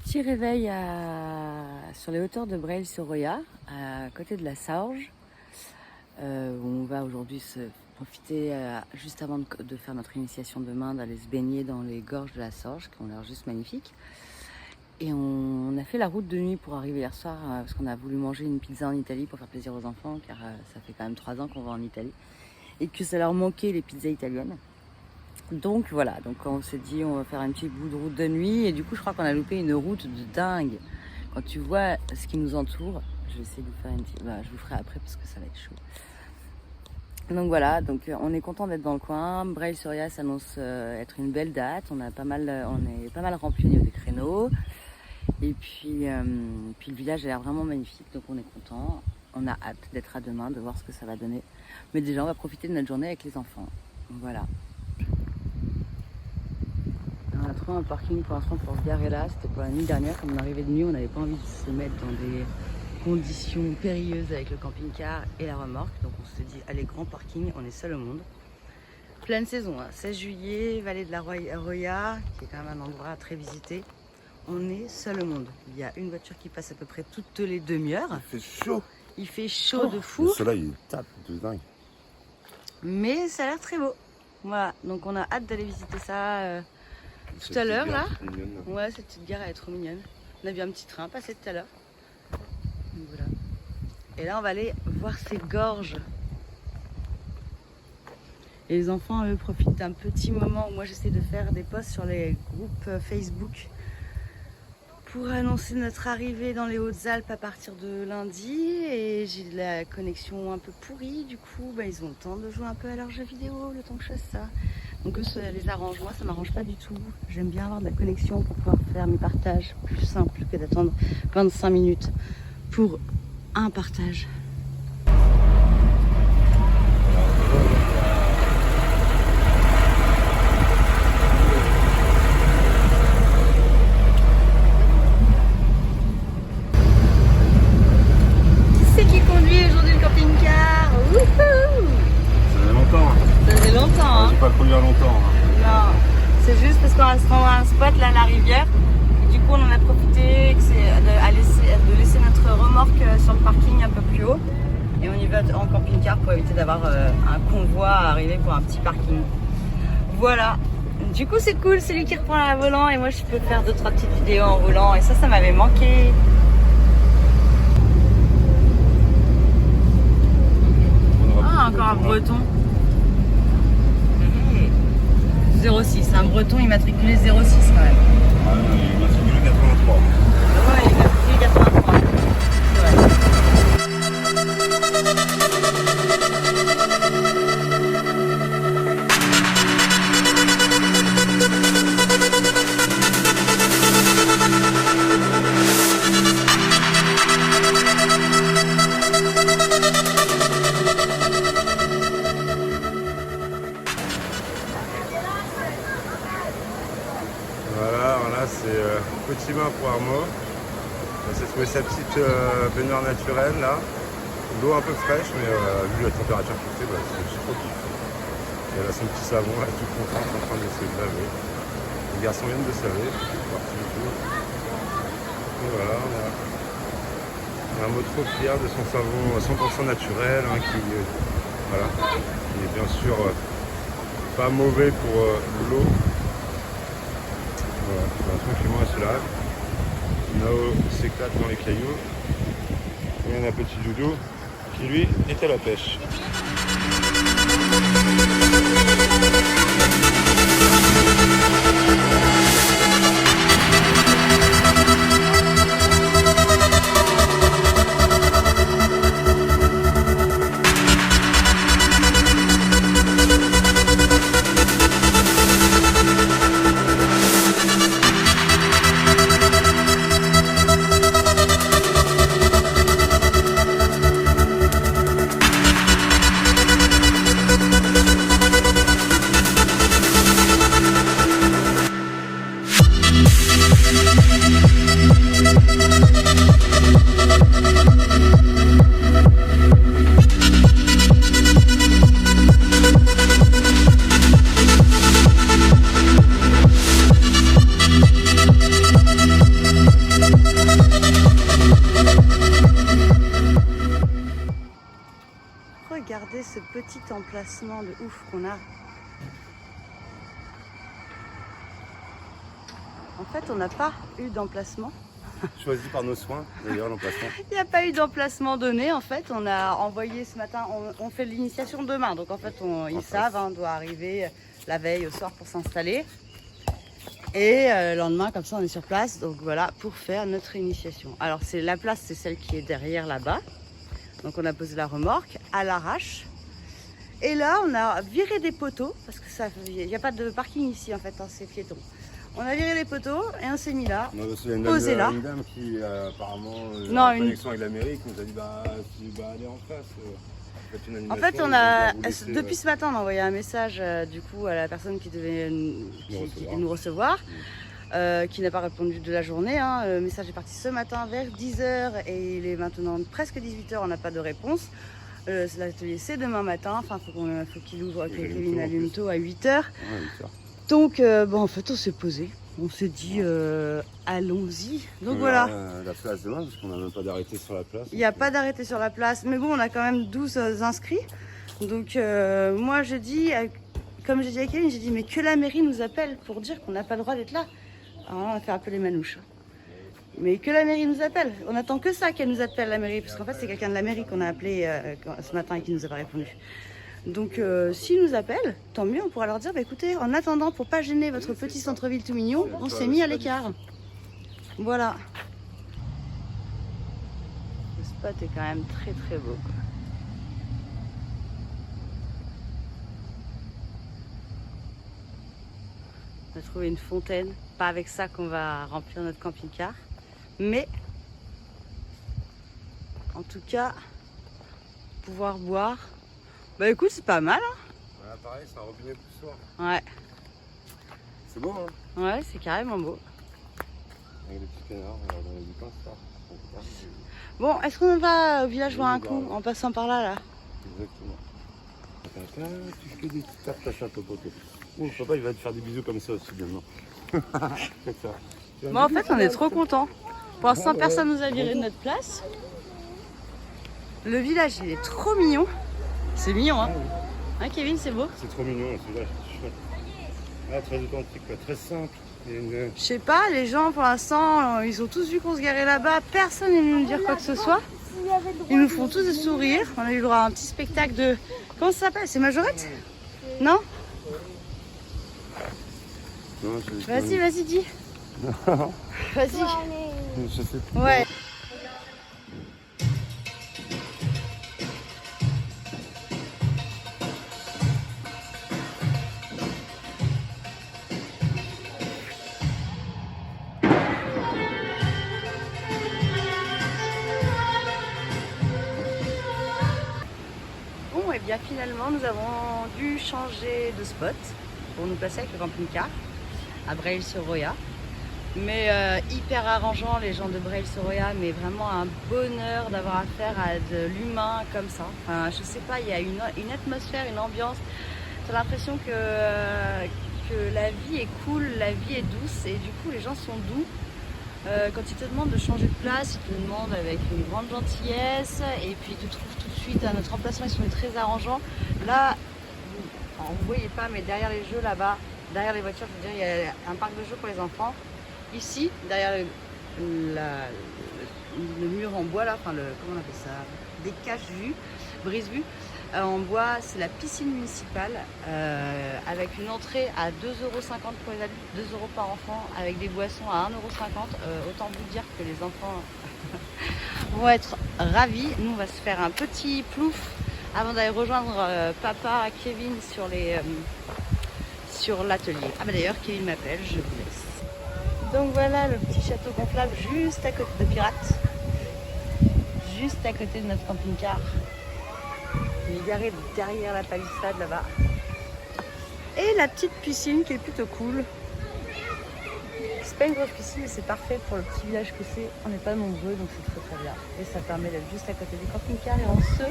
Petit réveil sur les hauteurs de Breil-sur-Roya, à côté de la Saorge. On va aujourd'hui se profiter, juste avant de faire notre initiation demain, d'aller se baigner dans les gorges de la Saorge, qui ont l'air juste magnifiques. Et on a fait la route de nuit pour arriver hier soir, parce qu'on a voulu manger une pizza en Italie pour faire plaisir aux enfants, car ça fait quand même 3 ans qu'on va en Italie, et que ça leur manquait les pizzas italiennes. Donc voilà, donc on s'est dit on va faire un petit bout de route de nuit, et du coup je crois qu'on a loupé une route de dingue. Quand tu vois ce qui nous entoure, je vais essayer de vous faire une petite... je vous ferai après parce que ça va être chaud. Donc voilà, donc on est content d'être dans le coin. Breil-sur-Roya s'annonce être une belle date. On est pas mal rempli au niveau des créneaux. Et puis le village a l'air vraiment magnifique, donc on est content. On a hâte d'être à demain, de voir ce que ça va donner. Mais déjà on va profiter de notre journée avec les enfants. Voilà. On a trouvé un parking pour l'instant pour se garer là. C'était pour la nuit dernière. Comme on arrivait de nuit, on n'avait pas envie de se mettre dans des conditions périlleuses avec le camping-car et la remorque. Donc on s'est dit, allez, grand parking, on est seul au monde. Pleine saison, 16 juillet, vallée de la Roya, qui est quand même un endroit très visité. On est seul au monde. Il y a une voiture qui passe à peu près toutes les demi-heures. Il fait chaud. Il fait chaud de fou. Le soleil, il tape de dingue. Mais ça a l'air très beau. Voilà, donc on a hâte d'aller visiter ça tout à l'heure là. Ouais, cette petite gare elle est trop mignonne. On a vu un petit train passer tout à l'heure. Voilà. Et là on va aller voir ces gorges. Et les enfants eux profitent d'un petit moment où moi j'essaie de faire des posts sur les groupes Facebook pour annoncer notre arrivée dans les Hautes-Alpes à partir de lundi. Et j'ai la connexion un peu pourrie, du coup ils ont le temps de jouer un peu à leurs jeux vidéo le temps que je fasse ça. Donc eux ça les arrange, moi ça m'arrange pas du tout. J'aime bien avoir de la connexion pour pouvoir faire mes partages plus simple que d'attendre 25 minutes pour un partage. Qui c'est qui conduit aujourd'hui le camping-car? Wouhou! Ça fait longtemps. Ça fait longtemps, hein. J'ai pas conduire longtemps. Non, c'est juste parce qu'on va se rendre à un spot là à la rivière. Et du coup, on en a profité de laisser notre remorque sur le parking un peu plus haut. Et on y va en camping-car pour éviter d'avoir un convoi à arriver pour un petit parking. Voilà. Du coup, c'est cool, c'est lui qui reprend la volant et moi je peux faire 2-3 petites vidéos en roulant. Et ça m'avait manqué. Ah, encore un breton. 06, un breton immatriculé 06 quand même. Ah non, il m'a matriculé 83. Ouais, il immatriculé 83. Ouais. Voilà, c'est petit bain pour Armo. On s'est trouvé sa petite baignoire naturelle là. L'eau un peu fraîche, mais vu la température qu'il fait, c'est trop kiff. Et elle a son petit savon, là, tout content, en train de se laver. Les garçons viennent de se laver, c'est parti du coup. Et voilà, on a un mot trop fier de son savon 100% naturel, hein, qui est bien sûr pas mauvais pour l'eau. Voilà, tranquillement elle se lave. Nao s'éclate dans les cailloux. Et on a un petit doudou qui lui est à la pêche. regardez ce petit emplacement de ouf qu'on a. En fait, on n'a pas eu d'emplacement. Choisi par nos soins, d'ailleurs, l'emplacement. Il n'y a pas eu d'emplacement donné. En fait, on a envoyé ce matin, on fait l'initiation demain. Donc en fait, ils savent, on doit arriver la veille au soir pour s'installer. Et le lendemain, comme ça, on est sur place. Donc voilà, pour faire notre initiation. Alors la place, c'est celle qui est derrière là-bas. Donc on a posé la remorque à l'arrache. Et là, on a viré des poteaux, parce que il n'y a pas de parking ici en fait, hein, c'est piéton. On a viré les poteaux et on s'est mis là, posé là. Une dame qui apparemment Non, en connexion avec la mairie, qui nous a dit allez en face. En fait, depuis ce matin, on a envoyé un message du coup à la personne qui devait nous recevoir, qui n'a pas répondu de la journée. Hein. Le message est parti ce matin vers 10h et il est maintenant presque 18h, on n'a pas de réponse. L'atelier c'est demain matin, enfin faut qu'il ouvre, que Kevin allume tôt à 8h. Donc en fait on s'est posé, on s'est dit allons-y. Donc voilà. La place demain parce qu'on n'a même pas d'arrêté sur la place. Il n'y a pas d'arrêté sur la place, mais bon on a quand même 12 inscrits. Donc moi j'ai dit, comme j'ai dit à Kevin, j'ai dit mais que la mairie nous appelle pour dire qu'on n'a pas le droit d'être là. Alors on a fait un peu les manouches. Mais que la mairie nous appelle. On attend que ça qu'elle nous appelle, la mairie. Parce qu'en fait, c'est quelqu'un de la mairie qu'on a appelé ce matin et qui nous a pas répondu. Donc, s'ils nous appellent, tant mieux, on pourra leur dire, écoutez, en attendant, pour pas gêner votre petit centre-ville tout mignon, on s'est mis à l'écart. Voilà. Le spot est quand même très très beau. On a trouvé une fontaine. Pas avec ça qu'on va remplir notre camping-car. Mais, en tout cas, pouvoir boire, bah écoute, c'est pas mal. Hein. Voilà, pareil, c'est un robinet poussoir. Ouais. C'est beau, hein. Ouais, c'est carrément beau. Avec des petits canards, on va donner du pain, c'est ça. Bon, est-ce qu'on va au village voir un coup, en passant par là, là? Exactement. Attends, tu fais des petites tapes, t'as un peu poteau. Oh, papa, il va te faire des bisous comme ça aussi, maintenant. C'est ça. Bon, en fait, on est trop contents. Pour l'instant, personne nous a viré de notre place. Le village, il est trop mignon. C'est mignon, hein? Hein, Kevin, c'est beau? C'est trop mignon, ce village, c'est chouette. Ah, très authentique, quoi. Très simple. Je sais pas, les gens, pour l'instant, ils ont tous vu qu'on se garait là-bas. Personne n'est venu nous dire quoi que ce soit. Ils nous font tous des sourires. On a eu le droit à un petit spectacle de... Comment ça s'appelle? C'est Majorette? Non? Vas-y, vas-y, dis. Vas-y. Je sais pas. Ouais. Bon, et bien finalement, nous avons dû changer de spot pour nous placer avec le camping-car à Breil-sur-Roya. Mais hyper arrangeant, les gens de Breil-sur-Roya, mais vraiment un bonheur d'avoir affaire à de l'humain comme ça. Enfin, je sais pas, il y a une atmosphère, une ambiance. J'ai l'impression que la vie est cool, la vie est douce et du coup les gens sont doux. Quand ils te demandent de changer de place, ils te demandent avec une grande gentillesse et puis ils te trouvent tout de suite à notre emplacement, ils sont très arrangeants. Là, vous ne voyez pas, mais derrière les jeux là-bas, derrière les voitures, je veux dire, il y a un parc de jeux pour les enfants. Ici, derrière le mur en bois, là, enfin, comment on appelle ça? Des caches-vues, brise-vues en bois, c'est la piscine municipale avec une entrée à 2,50 € pour les adultes, 2 € par enfant, avec des boissons à 1,50 €. Autant vous dire que les enfants vont être ravis. Nous, on va se faire un petit plouf avant d'aller rejoindre papa, Kevin sur l'atelier. Ah bah d'ailleurs, Kevin m'appelle, je vous laisse. Donc voilà le petit château gonflable juste à côté de Pirate, juste à côté de notre camping-car. Il est garé derrière la palissade là-bas. Et la petite piscine qui est plutôt cool. C'est pas une grosse piscine mais c'est parfait pour le petit village que c'est. On n'est pas nombreux donc c'est très très bien. Et ça permet d'être juste à côté du camping-car et on se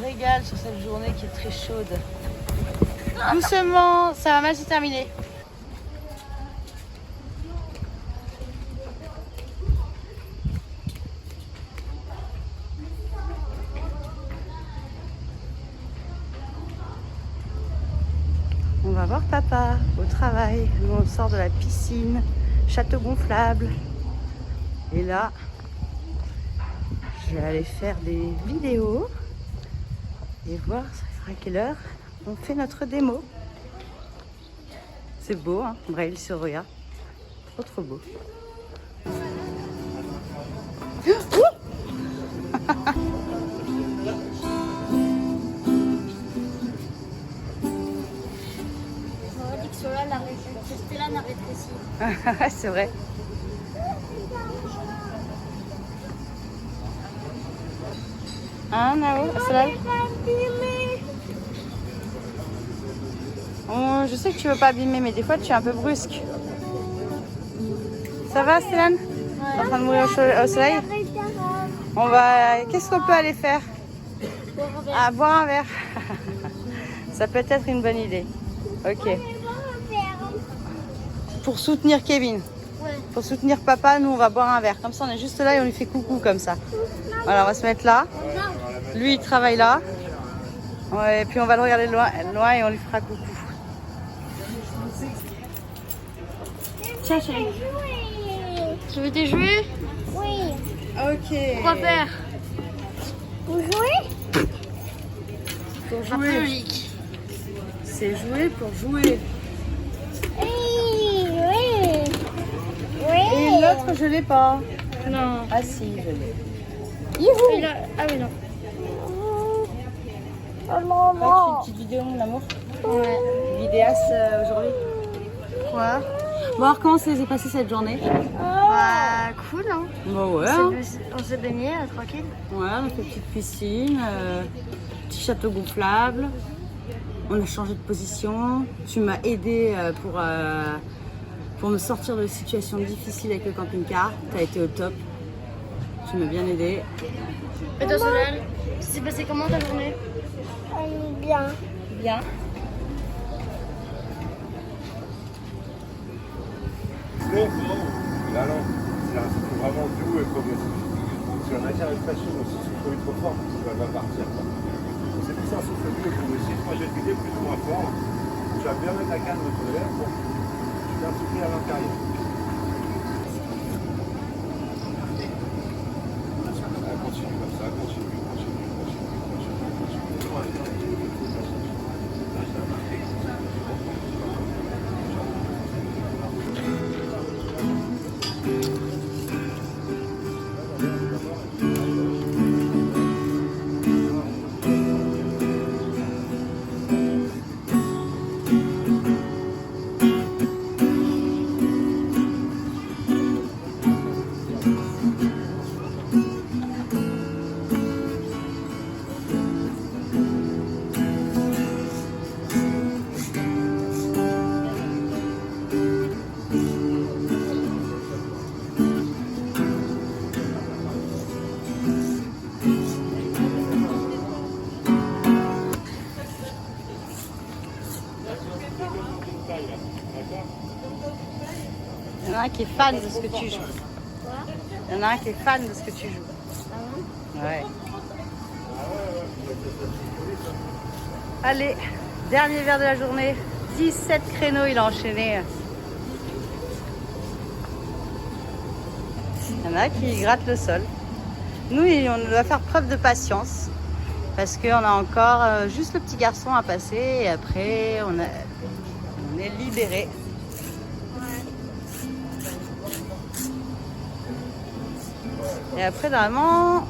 régale sur cette journée qui est très chaude. Doucement, ça va mal se terminer. va voir papa au travail. Nous on sort de la piscine, château gonflable. Et là, je vais aller faire des vidéos et voir à quelle heure on fait notre démo. C'est beau, hein, Breil-sur-Roya. Trop beau. C'est vrai. Hein, Nao? Assalam? Oh, je sais que tu veux pas abîmer, mais des fois tu es un peu brusque. Ça va, Stélan? T'es en train de mourir au soleil? On va. Qu'est-ce qu'on peut aller faire? Ah, boire un verre. Ça peut être une bonne idée. Ok. Pour soutenir Kevin. Pour soutenir papa, nous on va boire un verre. Comme ça on est juste là et on lui fait coucou comme ça. Voilà, on va se mettre là. Lui il travaille là. Ouais, et puis on va le regarder de loin et on lui fera coucou. Tiens chérie. Tu veux des jouets? Oui. Ok. Quoi faire? Vous jouez? Pour Après, jouer. C'est jouer pour jouer. Oui. Oui. Et Oui. l'autre je l'ai pas. Non. Ah si, je l'ai. Il a... Ah oui, non. Oh non, Tu fais non. une petite vidéo mon amour? Ouais. Vidéaste aujourd'hui. Quoi? Bon alors comment s'est passée cette journée? Bah, cool, hein. Bah ouais. Hein. On s'est baigné, tranquille. Ouais, on a fait une petite piscine, petit château gonflable. On a changé de position. Tu m'as aidé pour me sortir de situations difficiles avec le camping-car. Tu as été au top. Tu m'as bien aidé. Et toi, Solal, ça s'est passé comment ta journée? Bien. Bien. Là non, c'est un truc vraiment doux et progressif. Si la matière est fraîche, si tu trouves trop fort, ça va partir. C'est plus un souffle doux et progressif. Moi j'ai guidé plus ou moins fort. Tu vas bien mettre la canne de ton verre pour tu viens souffler à l'intérieur. Continue comme ça, continue. Il y en a un qui est fan de ce que tu joues. Il y en a un qui est fan de ce que tu joues. Ouais. Allez, dernier verre de la journée. 17 créneaux, il a enchaîné. Il y en a qui grattent le sol. Nous, on doit faire preuve de patience. Parce qu'on a encore juste le petit garçon à passer. Et après, on est libéré. Et après, normalement,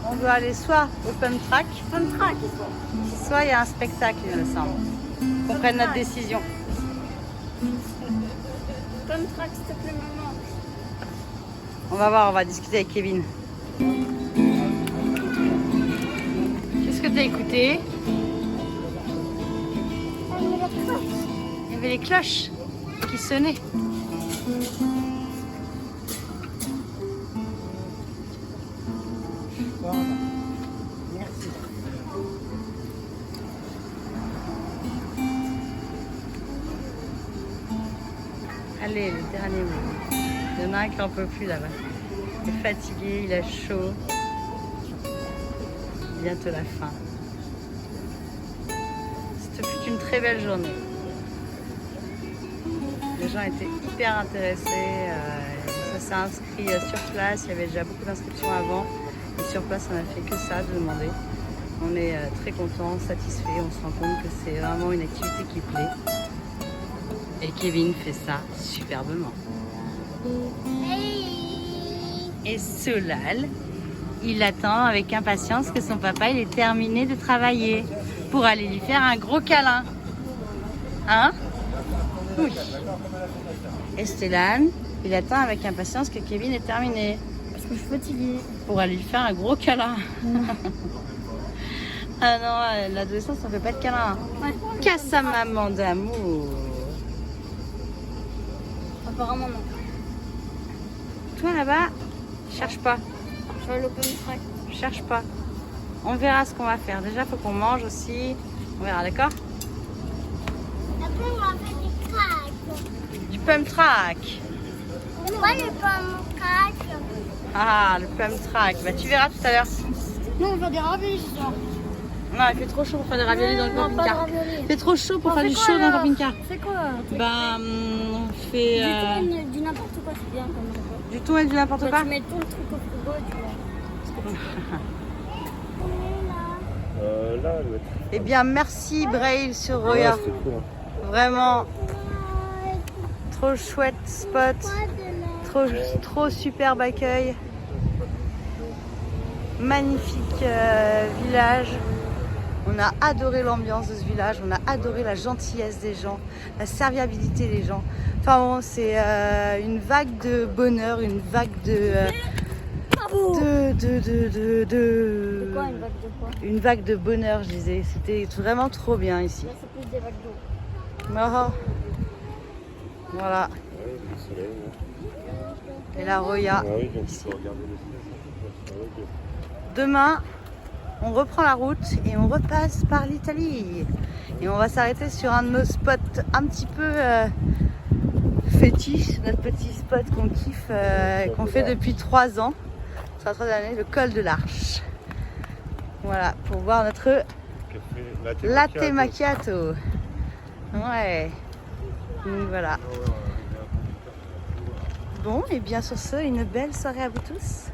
on doit aller soit au pump track, soit il y a un spectacle, il me semble. Qu'on prenne notre décision. Comme track, s'il te plaît, maman. On va voir, on va discuter avec Kevin. Qu'est-ce que tu as écouté? Il y avait les cloches qui sonnaient. Allez, le dernier mot. Il y en a un qui n'en peut plus là-bas. Il est fatigué, il a chaud. Bientôt la fin. C'était une très belle journée. les gens étaient hyper intéressés. Ça s'est inscrit sur place. Il y avait déjà beaucoup d'inscriptions avant. Et sur place, on n'a fait que ça, de demander. On est très contents, satisfaits. On se rend compte que c'est vraiment une activité qui plaît. Et Kevin fait ça superbement. Et Solal, il attend avec impatience que son papa il ait terminé de travailler pour aller lui faire un gros câlin. Hein? Oui. Et Stellan, il attend avec impatience que Kevin ait terminé. Parce que je suis fatiguée. Pour aller lui faire un gros câlin. Ah non, l'adolescence, on fait pas de câlin. Ouais. Qu'à sa maman d'amour. Apparemment non. Toi là-bas, cherche pas. Je vais à l'open track. Cherche pas. On verra ce qu'on va faire. Déjà, faut qu'on mange aussi. On verra, d'accord? Après, on va faire des craques. Du pump track. Moi, je prends mon crack. Ah, le pump track. Bah, tu verras tout à l'heure. Non, on va faire des raviolis ce soir. Non, il fait trop chaud pour faire des raviolis dans le Non, pas de camping-car. raviolis. Il fait trop chaud pour On faire fait du quoi, chaud dans le alors? camping-car. C'est quoi? Bah, on fait Du n'importe quoi, c'est bien comme ça. du thon et du n'importe Bah, quoi. tu mets tout le truc au frigo et tu vois. Là, Eh bien, merci Braille sur ouais, Roya. c'est cool. Hein. Vraiment, trop chouette spot. Trop superbe accueil. Magnifique village. On a adoré l'ambiance de ce village, on a adoré la gentillesse des gens, la serviabilité des gens. Enfin bon, c'est une vague de bonheur, une vague de Quoi, une vague de quoi? une vague de bonheur, je disais. C'était vraiment trop bien ici. Là, c'est plus des vagues d'eau. Oh. Voilà. Ouais, le soleil, ouais. Et la Roya. Ah oui, donc tu peux regarder le ciel. Ah, ok. Demain, on reprend la route et on repasse par l'Italie. Et on va s'arrêter sur un de nos spots un petit peu fétiche, notre petit spot qu'on kiffe, qu'on fait depuis 3 ans. Ça sera 3 années, le col de l'Arche. Voilà, pour voir notre Café latte macchiato. Ouais. Donc voilà. Bon, et bien sur ce, une belle soirée à vous tous.